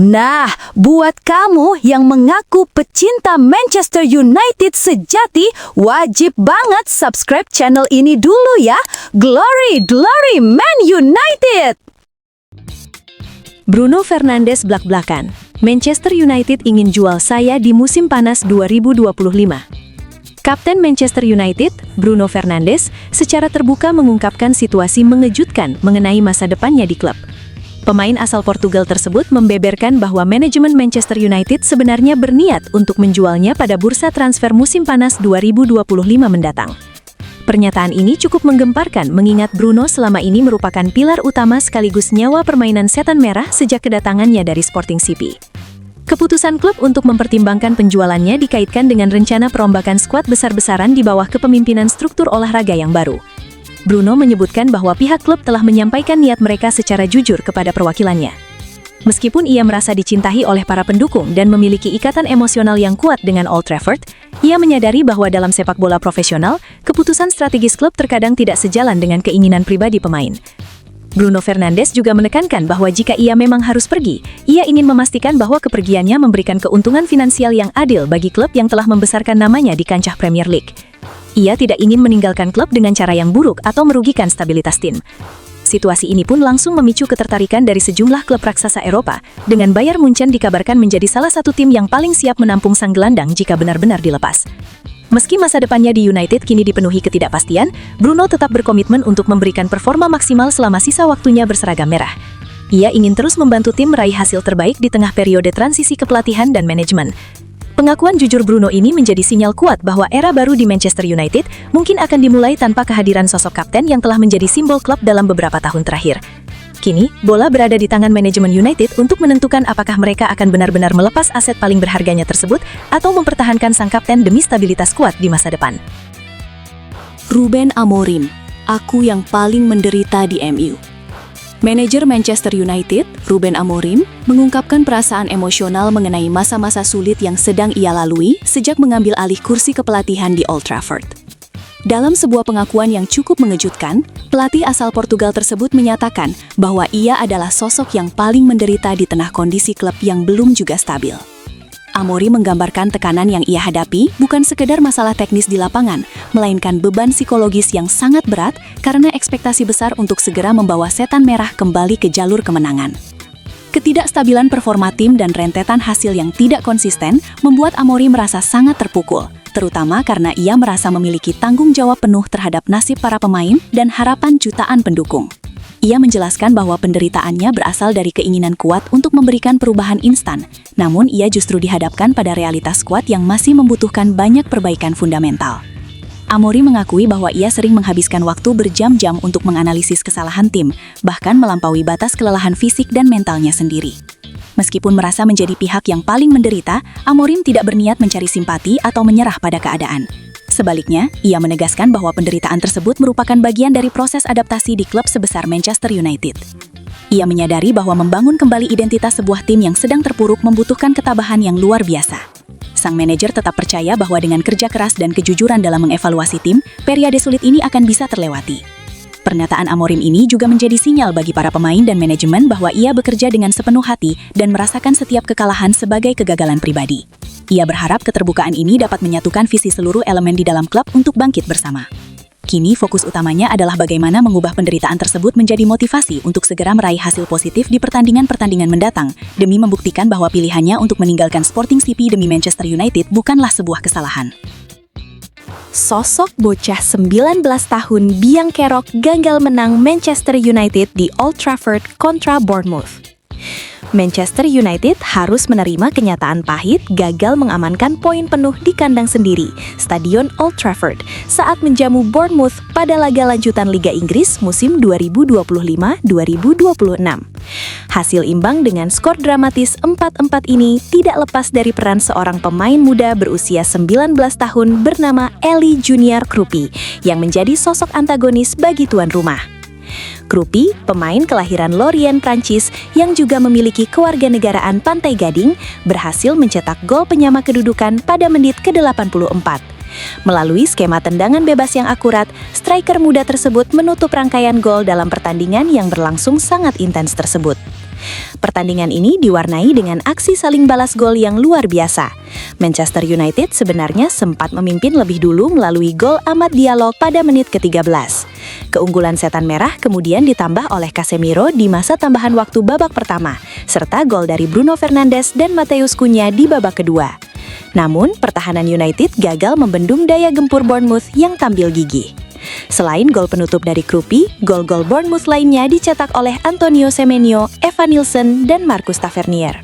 Nah, buat kamu yang mengaku pecinta Manchester United sejati, wajib banget subscribe channel ini dulu ya. Glory, glory Man United! Bruno Fernandes blak-blakan. Manchester United ingin jual saya di musim panas 2025. Kapten Manchester United, Bruno Fernandes, secara terbuka mengungkapkan situasi mengejutkan mengenai masa depannya di klub. Pemain asal Portugal tersebut membeberkan bahwa manajemen Manchester United sebenarnya berniat untuk menjualnya pada bursa transfer musim panas 2025 mendatang. Pernyataan ini cukup menggemparkan mengingat Bruno selama ini merupakan pilar utama sekaligus nyawa permainan setan merah sejak kedatangannya dari Sporting CP. Keputusan klub untuk mempertimbangkan penjualannya dikaitkan dengan rencana perombakan skuad besar-besaran di bawah kepemimpinan struktur olahraga yang baru. Bruno menyebutkan bahwa pihak klub telah menyampaikan niat mereka secara jujur kepada perwakilannya. Meskipun ia merasa dicintai oleh para pendukung dan memiliki ikatan emosional yang kuat dengan Old Trafford, ia menyadari bahwa dalam sepak bola profesional, keputusan strategis klub terkadang tidak sejalan dengan keinginan pribadi pemain. Bruno Fernandes juga menekankan bahwa jika ia memang harus pergi, ia ingin memastikan bahwa kepergiannya memberikan keuntungan finansial yang adil bagi klub yang telah membesarkan namanya di kancah Premier League. Ia tidak ingin meninggalkan klub dengan cara yang buruk atau merugikan stabilitas tim. Situasi ini pun langsung memicu ketertarikan dari sejumlah klub raksasa Eropa, dengan Bayern Munchen dikabarkan menjadi salah satu tim yang paling siap menampung sang gelandang jika benar-benar dilepas. Meski masa depannya di United kini dipenuhi ketidakpastian, Bruno tetap berkomitmen untuk memberikan performa maksimal selama sisa waktunya berseragam merah. Ia ingin terus membantu tim meraih hasil terbaik di tengah periode transisi kepelatihan dan manajemen. Pengakuan jujur Bruno ini menjadi sinyal kuat bahwa era baru di Manchester United mungkin akan dimulai tanpa kehadiran sosok kapten yang telah menjadi simbol klub dalam beberapa tahun terakhir. Kini, bola berada di tangan manajemen United untuk menentukan apakah mereka akan benar-benar melepas aset paling berharganya tersebut atau mempertahankan sang kapten demi stabilitas kuat di masa depan. Ruben Amorim, aku yang paling menderita di MU. Manajer Manchester United, Ruben Amorim, mengungkapkan perasaan emosional mengenai masa-masa sulit yang sedang ia lalui sejak mengambil alih kursi kepelatihan di Old Trafford. Dalam sebuah pengakuan yang cukup mengejutkan, pelatih asal Portugal tersebut menyatakan bahwa ia adalah sosok yang paling menderita di tengah kondisi klub yang belum juga stabil. Amorim menggambarkan tekanan yang ia hadapi bukan sekedar masalah teknis di lapangan, melainkan beban psikologis yang sangat berat karena ekspektasi besar untuk segera membawa setan merah kembali ke jalur kemenangan. Ketidakstabilan performa tim dan rentetan hasil yang tidak konsisten membuat Amorim merasa sangat terpukul, terutama karena ia merasa memiliki tanggung jawab penuh terhadap nasib para pemain dan harapan jutaan pendukung. Ia menjelaskan bahwa penderitaannya berasal dari keinginan kuat untuk memberikan perubahan instan, namun ia justru dihadapkan pada realitas skuad yang masih membutuhkan banyak perbaikan fundamental. Amorim mengakui bahwa ia sering menghabiskan waktu berjam-jam untuk menganalisis kesalahan tim, bahkan melampaui batas kelelahan fisik dan mentalnya sendiri. Meskipun merasa menjadi pihak yang paling menderita, Amorim tidak berniat mencari simpati atau menyerah pada keadaan. Sebaliknya, ia menegaskan bahwa penderitaan tersebut merupakan bagian dari proses adaptasi di klub sebesar Manchester United. Ia menyadari bahwa membangun kembali identitas sebuah tim yang sedang terpuruk membutuhkan ketabahan yang luar biasa. Sang manajer tetap percaya bahwa dengan kerja keras dan kejujuran dalam mengevaluasi tim, periode sulit ini akan bisa terlewati. Pernyataan Amorim ini juga menjadi sinyal bagi para pemain dan manajemen bahwa ia bekerja dengan sepenuh hati dan merasakan setiap kekalahan sebagai kegagalan pribadi. Ia berharap keterbukaan ini dapat menyatukan visi seluruh elemen di dalam klub untuk bangkit bersama. Kini fokus utamanya adalah bagaimana mengubah penderitaan tersebut menjadi motivasi untuk segera meraih hasil positif di pertandingan-pertandingan mendatang, demi membuktikan bahwa pilihannya untuk meninggalkan Sporting CP demi Manchester United bukanlah sebuah kesalahan. Sosok bocah 19 tahun biang kerok gagal menang Manchester United di Old Trafford kontra Bournemouth. Manchester United harus menerima kenyataan pahit gagal mengamankan poin penuh di kandang sendiri, Stadion Old Trafford, saat menjamu Bournemouth pada laga lanjutan Liga Inggris musim 2025-2026. Hasil imbang dengan skor dramatis 4-4 ini tidak lepas dari peran seorang pemain muda berusia 19 tahun bernama Eli Junior Krupi, yang menjadi sosok antagonis bagi tuan rumah. Krupi, pemain kelahiran Lorient, Prancis, yang juga memiliki kewarganegaraan Pantai Gading, berhasil mencetak gol penyama kedudukan pada menit ke-84. Melalui skema tendangan bebas yang akurat, striker muda tersebut menutup rangkaian gol dalam pertandingan yang berlangsung sangat intens tersebut. Pertandingan ini diwarnai dengan aksi saling balas gol yang luar biasa. Manchester United sebenarnya sempat memimpin lebih dulu melalui gol Amad Diallo pada menit ke-13. Keunggulan setan merah kemudian ditambah oleh Casemiro di masa tambahan waktu babak pertama, serta gol dari Bruno Fernandes dan Matheus Cunha di babak kedua. Namun, pertahanan United gagal membendung daya gempur Bournemouth yang tampil gigih. Selain gol penutup dari Kruppi, gol-gol Bournemouth lainnya dicetak oleh Antonio Semenyo, Evan Nilsson, dan Marcus Tavernier.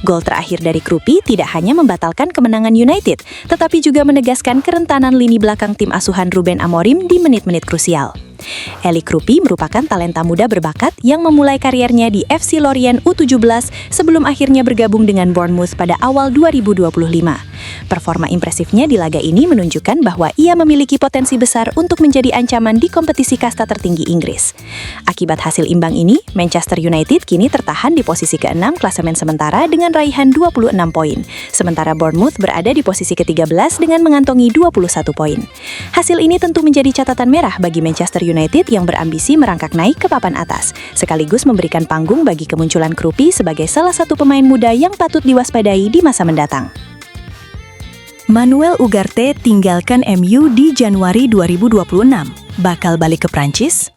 Gol terakhir dari Kruppi tidak hanya membatalkan kemenangan United, tetapi juga menegaskan kerentanan lini belakang tim asuhan Ruben Amorim di menit-menit krusial. Eli Kruppi merupakan talenta muda berbakat yang memulai kariernya di FC Lorient U17 sebelum akhirnya bergabung dengan Bournemouth pada awal 2025. Performa impresifnya di laga ini menunjukkan bahwa ia memiliki potensi besar untuk menjadi ancaman di kompetisi kasta tertinggi Inggris. Akibat hasil imbang ini, Manchester United kini tertahan di posisi ke-6 klasemen sementara dengan raihan 26 poin, sementara Bournemouth berada di posisi ke-13 dengan mengantongi 21 poin. Hasil ini tentu menjadi catatan merah bagi Manchester United yang berambisi merangkak naik ke papan atas, sekaligus memberikan panggung bagi kemunculan Kruppi sebagai salah satu pemain muda yang patut diwaspadai di masa mendatang. Manuel Ugarte tinggalkan MU di Januari 2026. Bakal balik ke Prancis?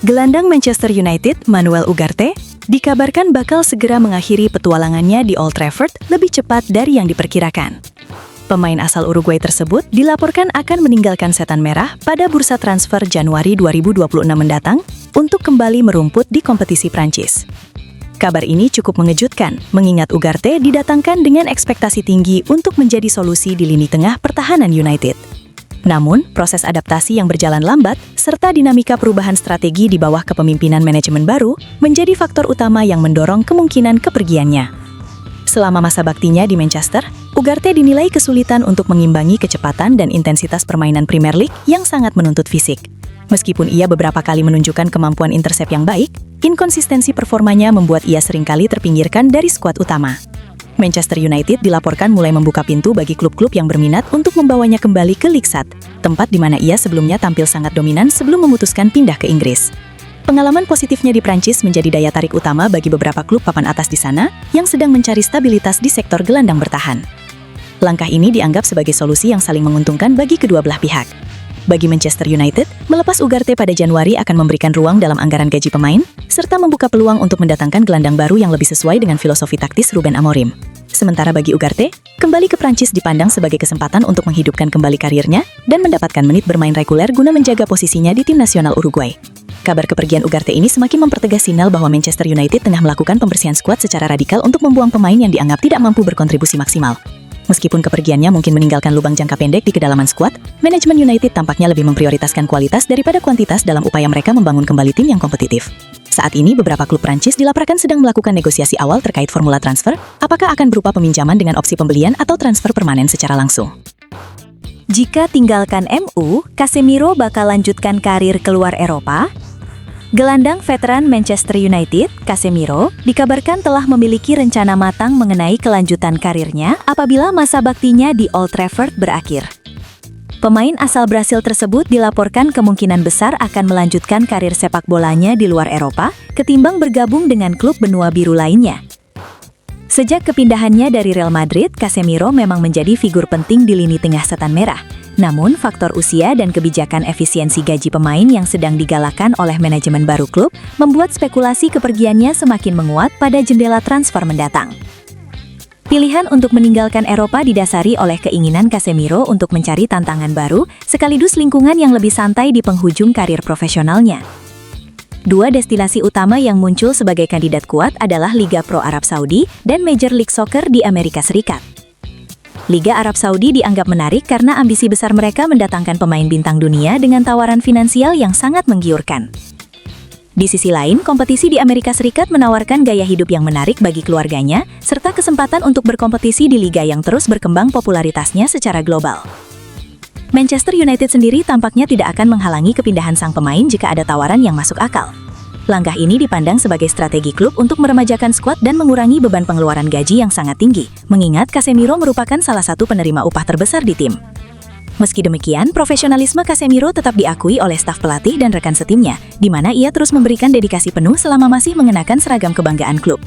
Gelandang Manchester United, Manuel Ugarte, dikabarkan bakal segera mengakhiri petualangannya di Old Trafford lebih cepat dari yang diperkirakan. Pemain asal Uruguay tersebut dilaporkan akan meninggalkan setan merah pada bursa transfer Januari 2026 mendatang untuk kembali merumput di kompetisi Prancis. Kabar ini cukup mengejutkan, mengingat Ugarte didatangkan dengan ekspektasi tinggi untuk menjadi solusi di lini tengah pertahanan United. Namun, proses adaptasi yang berjalan lambat, serta dinamika perubahan strategi di bawah kepemimpinan manajemen baru, menjadi faktor utama yang mendorong kemungkinan kepergiannya. Selama masa baktinya di Manchester, Ugarte dinilai kesulitan untuk mengimbangi kecepatan dan intensitas permainan Premier League yang sangat menuntut fisik. Meskipun ia beberapa kali menunjukkan kemampuan intercept yang baik, inkonsistensi performanya membuat ia seringkali terpinggirkan dari skuad utama. Manchester United dilaporkan mulai membuka pintu bagi klub-klub yang berminat untuk membawanya kembali ke Ligue 1, tempat di mana ia sebelumnya tampil sangat dominan sebelum memutuskan pindah ke Inggris. Pengalaman positifnya di Prancis menjadi daya tarik utama bagi beberapa klub papan atas di sana yang sedang mencari stabilitas di sektor gelandang bertahan. Langkah ini dianggap sebagai solusi yang saling menguntungkan bagi kedua belah pihak. Bagi Manchester United, melepas Ugarte pada Januari akan memberikan ruang dalam anggaran gaji pemain, serta membuka peluang untuk mendatangkan gelandang baru yang lebih sesuai dengan filosofi taktis Ruben Amorim. Sementara bagi Ugarte, kembali ke Prancis dipandang sebagai kesempatan untuk menghidupkan kembali karirnya dan mendapatkan menit bermain reguler guna menjaga posisinya di tim nasional Uruguay. Kabar kepergian Ugarte ini semakin mempertegas sinyal bahwa Manchester United tengah melakukan pembersihan skuad secara radikal untuk membuang pemain yang dianggap tidak mampu berkontribusi maksimal. Meskipun kepergiannya mungkin meninggalkan lubang jangka pendek di kedalaman skuad, manajemen United tampaknya lebih memprioritaskan kualitas daripada kuantitas dalam upaya mereka membangun kembali tim yang kompetitif. Saat ini beberapa klub Prancis dilaporkan sedang melakukan negosiasi awal terkait formula transfer, apakah akan berupa peminjaman dengan opsi pembelian atau transfer permanen secara langsung. Jika tinggalkan MU, Casemiro bakal lanjutkan karir keluar Eropa? Gelandang veteran Manchester United, Casemiro, dikabarkan telah memiliki rencana matang mengenai kelanjutan karirnya apabila masa baktinya di Old Trafford berakhir. Pemain asal Brasil tersebut dilaporkan kemungkinan besar akan melanjutkan karir sepak bolanya di luar Eropa ketimbang bergabung dengan klub benua biru lainnya. Sejak kepindahannya dari Real Madrid, Casemiro memang menjadi figur penting di lini tengah setan merah. Namun, faktor usia dan kebijakan efisiensi gaji pemain yang sedang digalakan oleh manajemen baru klub membuat spekulasi kepergiannya semakin menguat pada jendela transfer mendatang. Pilihan untuk meninggalkan Eropa didasari oleh keinginan Casemiro untuk mencari tantangan baru, sekaligus lingkungan yang lebih santai di penghujung karir profesionalnya. Dua destinasi utama yang muncul sebagai kandidat kuat adalah Liga Pro Arab Saudi dan Major League Soccer di Amerika Serikat. Liga Arab Saudi dianggap menarik karena ambisi besar mereka mendatangkan pemain bintang dunia dengan tawaran finansial yang sangat menggiurkan. Di sisi lain, kompetisi di Amerika Serikat menawarkan gaya hidup yang menarik bagi keluarganya, serta kesempatan untuk berkompetisi di liga yang terus berkembang popularitasnya secara global. Manchester United sendiri tampaknya tidak akan menghalangi kepindahan sang pemain jika ada tawaran yang masuk akal. Langkah ini dipandang sebagai strategi klub untuk meremajakan skuad dan mengurangi beban pengeluaran gaji yang sangat tinggi, mengingat Casemiro merupakan salah satu penerima upah terbesar di tim. Meski demikian, profesionalisme Casemiro tetap diakui oleh staf pelatih dan rekan setimnya, di mana ia terus memberikan dedikasi penuh selama masih mengenakan seragam kebanggaan klub.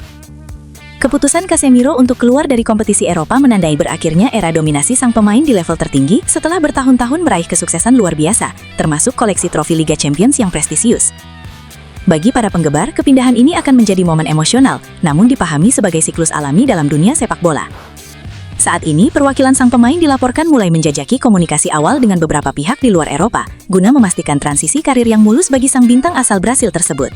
Keputusan Casemiro untuk keluar dari kompetisi Eropa menandai berakhirnya era dominasi sang pemain di level tertinggi setelah bertahun-tahun meraih kesuksesan luar biasa, termasuk koleksi trofi Liga Champions yang prestisius. Bagi para penggemar, kepindahan ini akan menjadi momen emosional, namun dipahami sebagai siklus alami dalam dunia sepak bola. Saat ini, perwakilan sang pemain dilaporkan mulai menjajaki komunikasi awal dengan beberapa pihak di luar Eropa, guna memastikan transisi karir yang mulus bagi sang bintang asal Brasil tersebut.